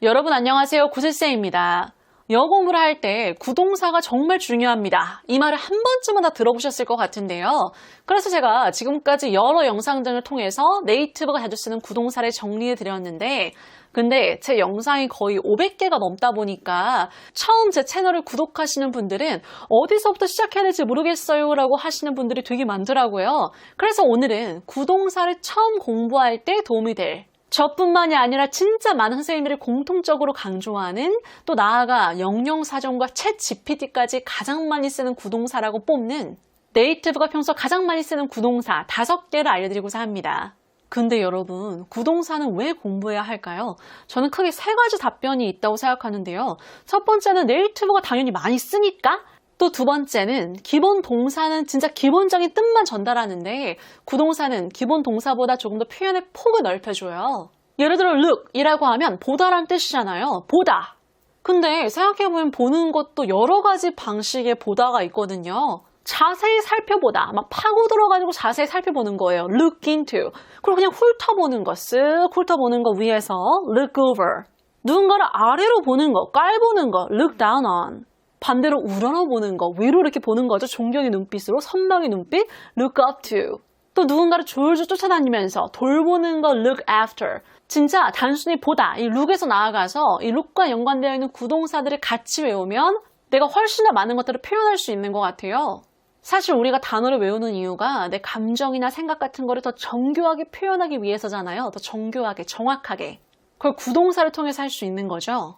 여러분 안녕하세요. 구슬쌤입니다. 영어 공부를 할 때 구동사가 정말 중요합니다. 이 말을 한 번쯤은 다 들어보셨을 것 같은데요. 그래서 제가 지금까지 여러 영상 등을 통해서 네이티브가 자주 쓰는 구동사를 정리해 드렸는데 근데 제 영상이 거의 500개가 넘다 보니까 처음 제 채널을 구독하시는 분들은 어디서부터 시작해야 될지 모르겠어요 라고 하시는 분들이 되게 많더라고요. 그래서 오늘은 구동사를 처음 공부할 때 도움이 될 저뿐만이 아니라 진짜 많은 선생님들이 공통적으로 강조하는 또 나아가 영영사전과 챗 GPT까지 가장 많이 쓰는 구동사라고 뽑는 네이티브가 평소 가장 많이 쓰는 구동사 5개를 알려드리고자 합니다. 근데 여러분, 구동사는 왜 공부해야 할까요? 저는 크게 3가지 답변이 있다고 생각하는데요. 첫 번째는 네이티브가 당연히 많이 쓰니까 또 두 번째는 기본 동사는 진짜 기본적인 뜻만 전달하는데 구동사는 기본 동사보다 조금 더 표현의 폭을 넓혀줘요. 예를 들어 look 이라고 하면 보다란 뜻이잖아요. 보다. 근데 생각해보면 보는 것도 여러 가지 방식의 보다가 있거든요. 자세히 살펴보다, 막 파고 들어가지고 자세히 살펴보는 거예요. look into. 그리고 그냥 훑어보는 거, 쓱 훑어보는 거 위에서 look over. 누군가를 아래로 보는 거, 깔보는 거, look down on. 반대로 우러러보는 거, 위로 이렇게 보는 거죠. 존경의 눈빛으로, 선망의 눈빛, look up to. 또 누군가를 졸졸 쫓아다니면서 돌보는 거, look after. 진짜 단순히 보다, 이 look에서 나아가서 이 look과 연관되어 있는 구동사들을 같이 외우면 내가 훨씬 더 많은 것들을 표현할 수 있는 것 같아요. 사실 우리가 단어를 외우는 이유가 내 감정이나 생각 같은 거를 더 정교하게 표현하기 위해서잖아요. 더 정교하게, 정확하게. 그걸 구동사를 통해서 할 수 있는 거죠.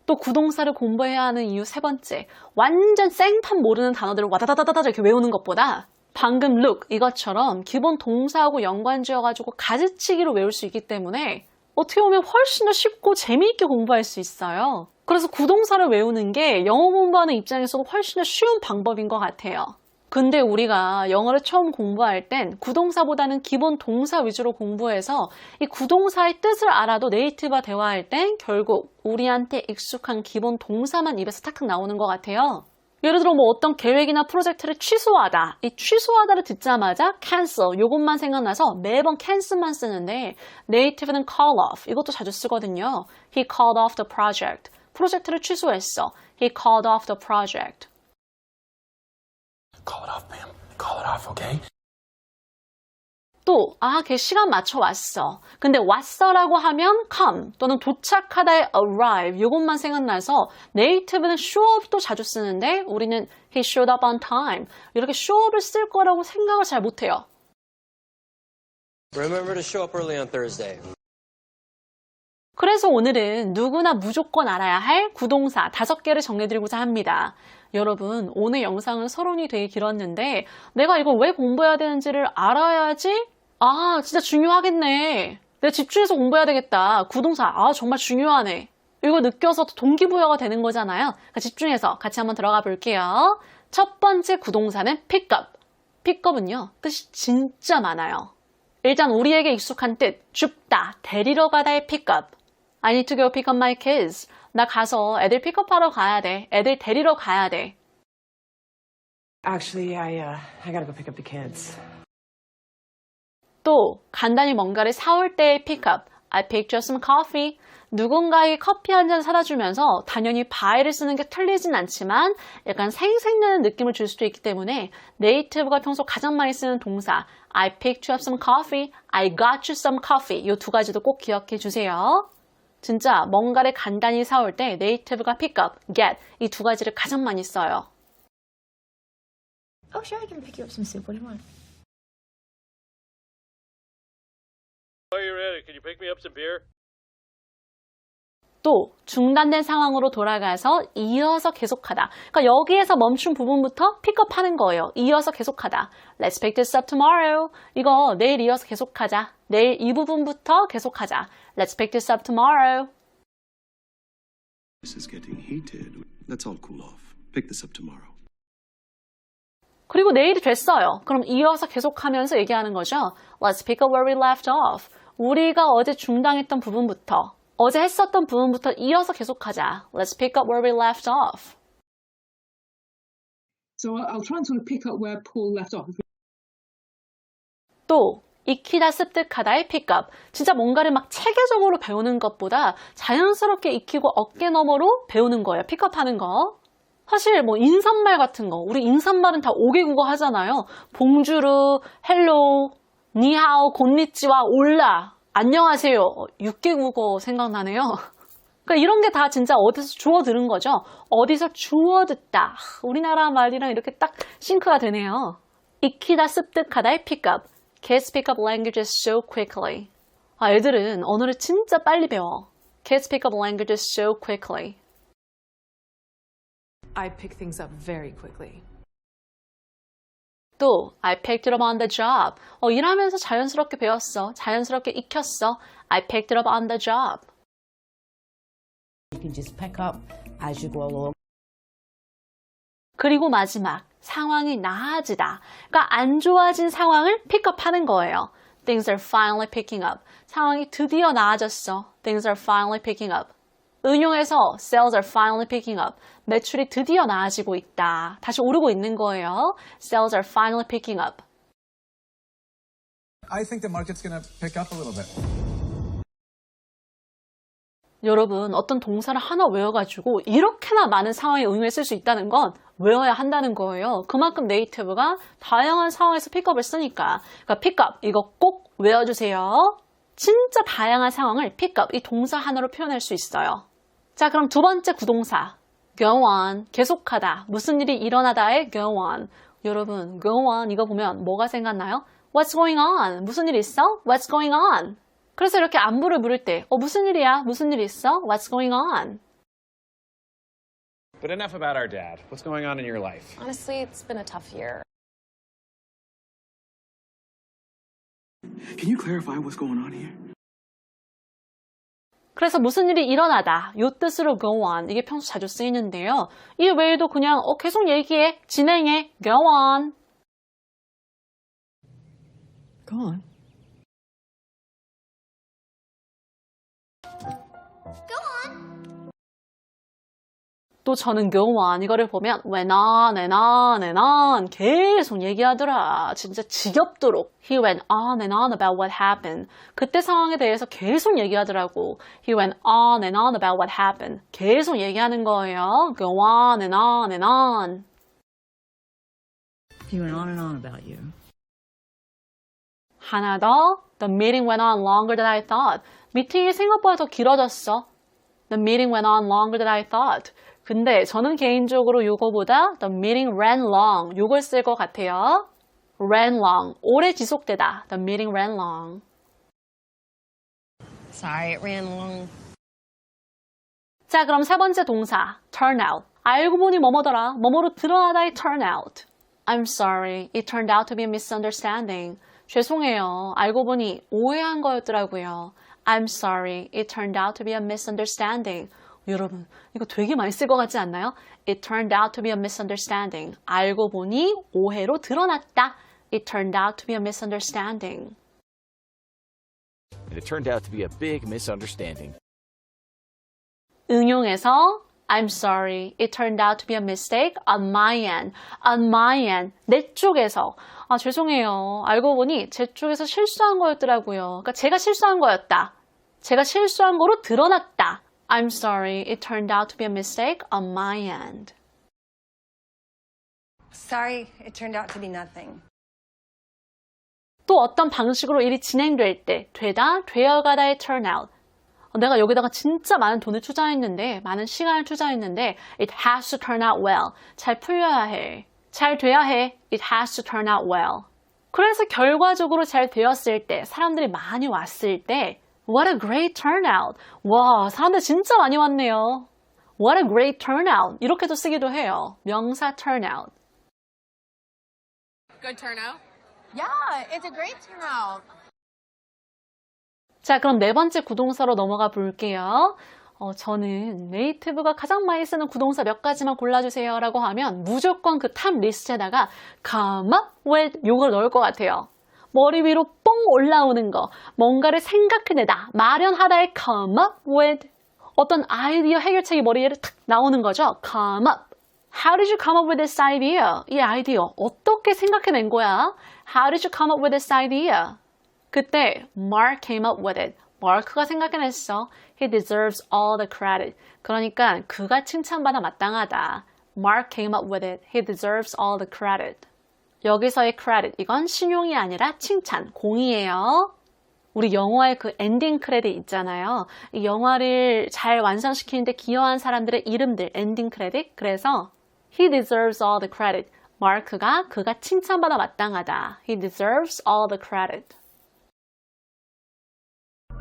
또 구동사를 공부해야 하는 이유 3번째, 완전 생판 모르는 단어들을 와다다다다다 이렇게 외우는 것보다 방금 look 이것처럼 기본 동사하고 연관지어가지고 가지치기로 외울 수 있기 때문에 어떻게 보면 훨씬 더 쉽고 재미있게 공부할 수 있어요. 그래서 구동사를 외우는 게 영어 공부하는 입장에서도 훨씬 더 쉬운 방법인 것 같아요. 근데 우리가 영어를 처음 공부할 땐 구동사보다는 기본 동사 위주로 공부해서 이 구동사의 뜻을 알아도 네이티브와 대화할 땐 결국 우리한테 익숙한 기본 동사만 입에서 탁탁 나오는 것 같아요. 예를 들어 뭐 어떤 계획이나 프로젝트를 취소하다. 이 취소하다를 듣자마자 cancel 요것만 생각나서 매번 cancel만 쓰는데 네이티브는 call off 이것도 자주 쓰거든요. He called off the project. 프로젝트를 취소했어. He called off the project. Call it off, ma'am. Call it off, okay? 또, 걔 시간 맞춰 왔어. 근데 왔어라고 하면 come 또는 도착하다의 arrive 요것만 생각나서 네이티브는 show up도 자주 쓰는데 우리는 he showed up on time 이렇게 show up을 쓸 거라고 생각을 잘 못해요. Remember to show up early on Thursday. 그래서 오늘은 누구나 무조건 알아야 할 구동사 5개를 정리해드리고자 합니다. 여러분, 오늘 영상은 서론이 되게 길었는데 내가 이걸 왜 공부해야 되는지를 알아야지 진짜 중요하겠네. 내가 집중해서 공부해야 되겠다. 구동사, 정말 중요하네. 이거 느껴서 동기부여가 되는 거잖아요. 그러니까 집중해서 같이 한번 들어가 볼게요. 첫 번째 구동사는 pick up. pick up은요, 뜻이 진짜 많아요. 일단 우리에게 익숙한 뜻, 줍다, 데리러 가다의 pick up. I need to go pick up my kids. 나 가서 애들 픽업하러 가야 돼. 애들 데리러 가야 돼. Actually, I gotta go pick up the kids. 또 간단히 뭔가를 사올 때의 픽업. I picked you some coffee. 누군가에게 커피 한 잔 사다 주면서 당연히 buy를 쓰는 게 틀리진 않지만 약간 생색내는 느낌을 줄 수도 있기 때문에 네이티브가 평소 가장 많이 쓰는 동사 I picked you up some coffee, I got you some coffee 이 2가지도 꼭 기억해 주세요. 진짜 뭔가를 간단히 사올 때 네이티브가 pick up, get 이 2가지를 가장 많이 써요. Oh, sure, I can pick you up some soup. What do you want? While you're at it, can you pick me up some beer? 또 중단된 상황으로 돌아가서 이어서 계속하다. 그러니까 여기에서 멈춘 부분부터 픽업하는 거예요. 이어서 계속하다. Let's pick this up tomorrow. 이거 내일 이어서 계속하자. 내일 이 부분부터 계속하자. Let's pick this up tomorrow. This is getting heated. Let's all cool off. Pick this up tomorrow. 그리고 내일이 됐어요. 그럼 이어서 계속하면서 얘기하는 거죠. Let's pick up where we left off. 우리가 어제 중단했던 부분부터 어제 했었던 부분부터 이어서 계속하자. Let's pick up where we left off. So I'll try and sort of pick up where Paul left off. 또 익히다 습득하다의 픽업. 진짜 뭔가를 막 체계적으로 배우는 것보다 자연스럽게 익히고 어깨너머로 배우는 거예요. 픽업하는 거. 사실 뭐 인사말 같은 거, 우리 인사말은 다 5개 국어 하잖아요. 봉주르, 헬로, 니하오, 곤니치와, 올라, 안녕하세요. 6개 국어 생각나네요. 그러니까 이런 게 다 진짜 어디서 주워 들은 거죠. 어디서 주워 듣다. 우리나라 말이랑 이렇게 딱 싱크가 되네요. 익히다 습득하다의 픽업. Kids pick up languages so quickly. 애들은 언어를 진짜 빨리 배워. Kids pick up languages so quickly. I pick things up very quickly. 또 I picked it up on the job. 일하면서 자연스럽게 배웠어. 자연스럽게 익혔어. I picked it up on the job. You can just pick up as you go along. 그리고 마지막, 상황이 나아지다. 그러니까 안 좋아진 상황을 픽업하는 거예요. Things are finally picking up. 상황이 드디어 나아졌어. Things are finally picking up. 응용해서 sales are finally picking up. 매출이 드디어 나아지고 있다. 다시 오르고 있는 거예요. Sales are finally picking up. I think the market's going to pick up a little bit. 여러분, 어떤 동사를 하나 외워가지고 이렇게나 많은 상황에 응용해 쓸 수 있다는 건 외워야 한다는 거예요. 그만큼 네이티브가 다양한 상황에서 픽업을 쓰니까. 그러니까 픽업, 이거 꼭 외워주세요. 진짜 다양한 상황을 픽업, 이 동사 하나로 표현할 수 있어요. 자, 그럼 두 번째 구동사. go on, 계속하다. 무슨 일이 일어나다의 go on. 여러분, go on 이거 보면 뭐가 생각나요? What's going on? 무슨 일 있어? What's going on? 그래서 이렇게 안부를 물을 때 무슨 일이야? 무슨 일 있어? What's going on? But enough about our dad. What's going on in your life? Honestly, it's been a tough year. Can you clarify what's going on here? 그래서 무슨 일이 일어나다. 요 뜻으로 go on. 이게 평소 자주 쓰이는데요. 이 외에도 그냥 계속 얘기해. 진행해. go on. Go on. 또 저는 go on 이거를 보면 when on, and on, and on 계속 얘기하더라. 진짜 지겹도록. He went on and on about what happened. 그때 상황에 대해서 계속 얘기하더라고. He went on and on about what happened. 계속 얘기하는 거예요. Go on and on and on. He went on and on about you. 하나 더. The meeting went on longer than I thought. 미팅이 생각보다 더 길어졌어. The meeting went on longer than I thought. 근데 저는 개인적으로 요거보다 the meeting ran long 요걸 쓸 것 같아요. ran long. 오래 지속되다. The meeting ran long. Sorry, it ran long. 자, 그럼 세 번째 동사. turn out. 알고 보니 뭐뭐더라. 뭐뭐로 드러나다의 turn out. I'm sorry. It turned out to be a misunderstanding. 죄송해요. 알고 보니 오해한 거였더라고요. I'm sorry. It turned out to be a misunderstanding. 여러분, 이거 되게 많이 쓸 것 같지 않나요? It turned out to be a misunderstanding. 알고 보니 오해로 드러났다. It turned out to be a misunderstanding. And it turned out to be a big misunderstanding. 응용해서 I'm sorry. It turned out to be a mistake on my end. On my end. 내 쪽에서. 죄송해요. 알고 보니 제 쪽에서 실수한 거였더라고요. 그러니까 제가 실수한 거였다. 제가 실수한 거로 드러났다. I'm sorry. It turned out to be a mistake on my end. Sorry, it turned out to be nothing. 또 어떤 방식으로 일이 진행될 때 되다, 되어가다의 turn out. 내가 여기다가 진짜 많은 돈을 투자했는데, 많은 시간을 투자했는데, it has to turn out well. 잘 풀려야 해. 잘 돼야 해. It has to turn out well. 그래서 결과적으로 잘 되었을 때, 사람들이 많이 왔을 때, what a great turnout. 와, 사람들 진짜 많이 왔네요. What a great turnout. 이렇게도 쓰기도 해요. 명사 turnout. Good turnout? Yeah, it's a great turnout. 자, 그럼 네 번째 구동사로 넘어가 볼게요. 저는 네이티브가 가장 많이 쓰는 구동사 몇 가지만 골라주세요 라고 하면 무조건 그 탑 리스트에다가 come up with 요걸 넣을 것 같아요. 머리 위로 뽕 올라오는 거, 뭔가를 생각해내다, 마련하다의 come up with. 어떤 아이디어 해결책이 머리에 탁 나오는 거죠. come up. How did you come up with this idea? 이 아이디어 어떻게 생각해낸 거야? How did you come up with this idea? 그때 Mark came up with it. 마크가 생각해냈어. He deserves all the credit. 그러니까 그가 칭찬받아 마땅하다. Mark came up with it. He deserves all the credit. 여기서의 credit, 이건 신용이 아니라 칭찬, 공이에요. 우리 영화의 그 엔딩 크레딧 있잖아요. 이 영화를 잘 완성시키는데 기여한 사람들의 이름들, 엔딩 크레딧. 그래서 He deserves all the credit. 마크가 그가 칭찬받아 마땅하다. He deserves all the credit.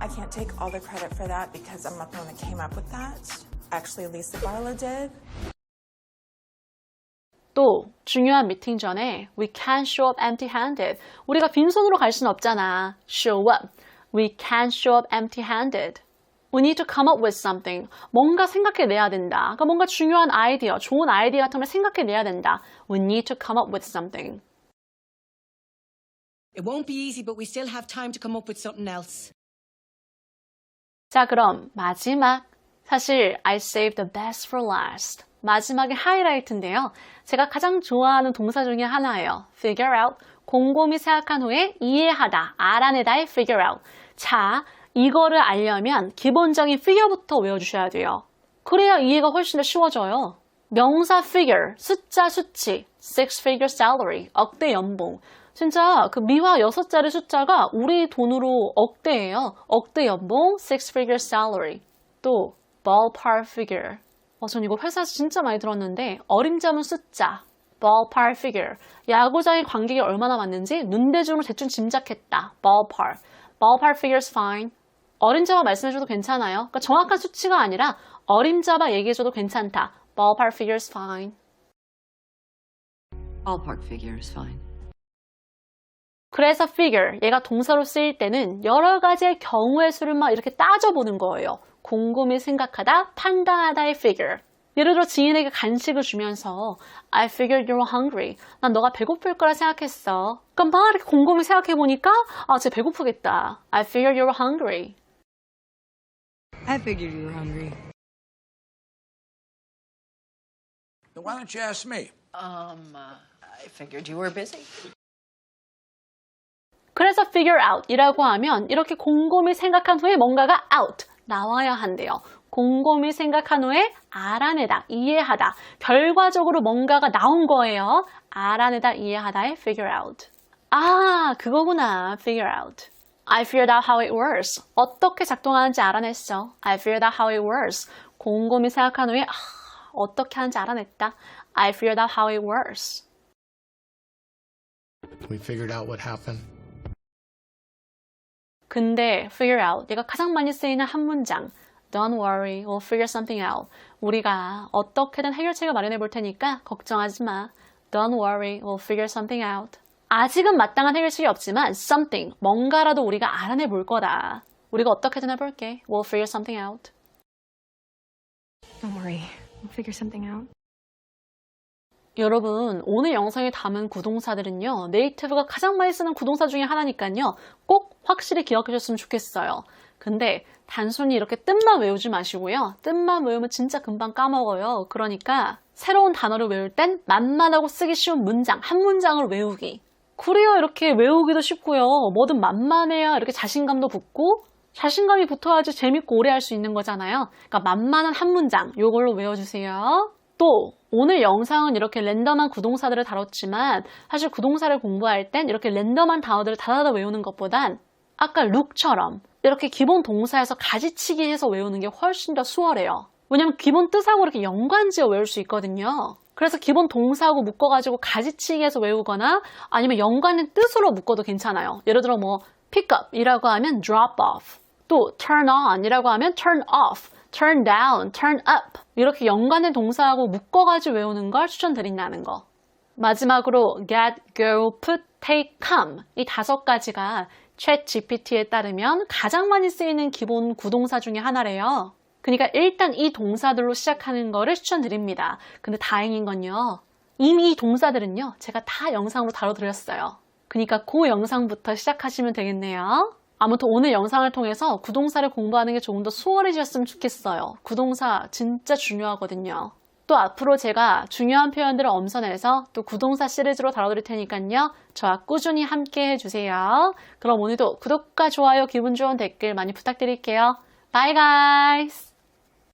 I can't take all the credit for that because I'm not the one that came up with that. Actually, Lisa Barlow did. 또 중요한 미팅 전에 We can't show up empty-handed. 우리가 빈손으로 갈 수는 없잖아. Show up. We can't show up empty-handed. We need to come up with something. 뭔가 생각해내야 된다. 그러니까 뭔가 중요한 아이디어, 좋은 아이디어 같은 걸 생각해내야 된다. We need to come up with something. It won't be easy, but we still have time to come up with something else. 자, 그럼 마지막. 사실 I saved the best for last. 마지막에 하이라이트인데요. 제가 가장 좋아하는 동사 중에 하나예요. Figure out. 곰곰이 생각한 후에 이해하다, 알아내다의 figure out. 자, 이거를 알려면 기본적인 figure부터 외워주셔야 돼요. 그래야 이해가 훨씬 더 쉬워져요. 명사 figure, 숫자, 수치, six figure salary, 억대 연봉. 진짜 그 미화 6자리 숫자가 우리 돈으로 억대예요. 억대 연봉, six figure salary. 또 ballpark figure. 전 이거 회사에서 진짜 많이 들었는데 어림잡은 숫자, ballpark figure. 야구장의 관객이 얼마나 많은지 눈대중으로 대충 짐작했다. ballpark. ballpark figure is fine. 어림잡아 말씀해줘도 괜찮아요. 그러니까 정확한 수치가 아니라 어림잡아 얘기해줘도 괜찮다. ballpark figure is fine. Ballpark figure is fine. 그래서 figure, 얘가 동사로 쓰일 때는 여러 가지의 경우의 수를 막 이렇게 따져보는 거예요. 곰곰이 생각하다, 판단하다의 figure. 예를 들어 지인에게 간식을 주면서 I figured you were hungry. 난 너가 배고플 거라 생각했어. 그러니까 막 이렇게 곰곰이 생각해보니까 쟤 배고프겠다. I figured you were hungry. I figured you were hungry. Then why don't you ask me? I figured you were busy. 그래서 figure out 이라고 하면 이렇게 곰곰이 생각한 후에 뭔가가 out, 나와야 한대요. 곰곰이 생각한 후에 알아내다, 이해하다. 결과적으로 뭔가가 나온 거예요. 알아내다, 이해하다의 figure out. 아, 그거구나. figure out. I figured out how it works. 어떻게 작동하는지 알아냈어. I figured out how it works. 곰곰이 생각한 후에 어떻게 하는지 알아냈다. I figured out how it works. We figured out what happened. 근데 figure out, 얘가 가장 많이 쓰이는 한 문장. Don't worry, we'll figure something out. 우리가 어떻게든 해결책을 마련해 볼 테니까 걱정하지 마. Don't worry, we'll figure something out. 아직은 마땅한 해결책이 없지만 something, 뭔가라도 우리가 알아내 볼 거다. 우리가 어떻게든 해볼게. We'll figure something out. Don't worry. We'll figure something out. 여러분, 오늘 영상에 담은 구동사들은요, 네이티브가 가장 많이 쓰는 구동사 중에 하나니까요, 꼭 확실히 기억해 줬으면 좋겠어요. 근데 단순히 이렇게 뜻만 외우지 마시고요. 뜻만 외우면 진짜 금방 까먹어요. 그러니까 새로운 단어를 외울 땐 만만하고 쓰기 쉬운 문장, 한 문장을 외우기. 그래야 이렇게 외우기도 쉽고요. 뭐든 만만해야 이렇게 자신감도 붙고, 자신감이 붙어야지 재밌고 오래 할 수 있는 거잖아요. 그러니까 만만한 한 문장, 요걸로 외워주세요. 또 오늘 영상은 이렇게 랜덤한 구동사들을 다뤘지만 사실 구동사를 공부할 땐 이렇게 랜덤한 단어들을 다다다 외우는 것보단 아까 look처럼 이렇게 기본 동사에서 가지치기 해서 외우는 게 훨씬 더 수월해요. 왜냐면 기본 뜻하고 이렇게 연관지어 외울 수 있거든요. 그래서 기본 동사하고 묶어가지고 가지치기 해서 외우거나 아니면 연관된 뜻으로 묶어도 괜찮아요. 예를 들어 뭐 pick up 이라고 하면 drop off, 또 turn on 이라고 하면 turn off, turn down, turn up 이렇게 연관된 동사하고 묶어가지고 외우는 걸 추천드린다는 거. 마지막으로 get, go, put, take, come 이 5가지가 챗 GPT에 따르면 가장 많이 쓰이는 기본 구동사 중에 하나래요. 그러니까 일단 이 동사들로 시작하는 거를 추천드립니다. 근데 다행인 건요, 이미 이 동사들은요 제가 다 영상으로 다뤄드렸어요. 그러니까 그 영상부터 시작하시면 되겠네요. 아무튼 오늘 영상을 통해서 구동사를 공부하는 게 조금 더 수월해지셨으면 좋겠어요. 구동사 진짜 중요하거든요. 또 앞으로 제가 중요한 표현들을 엄선해서 또 구동사 시리즈로 다뤄드릴 테니까요. 저와 꾸준히 함께 해주세요. 그럼 오늘도 구독과 좋아요, 기분 좋은 댓글 많이 부탁드릴게요. Bye guys!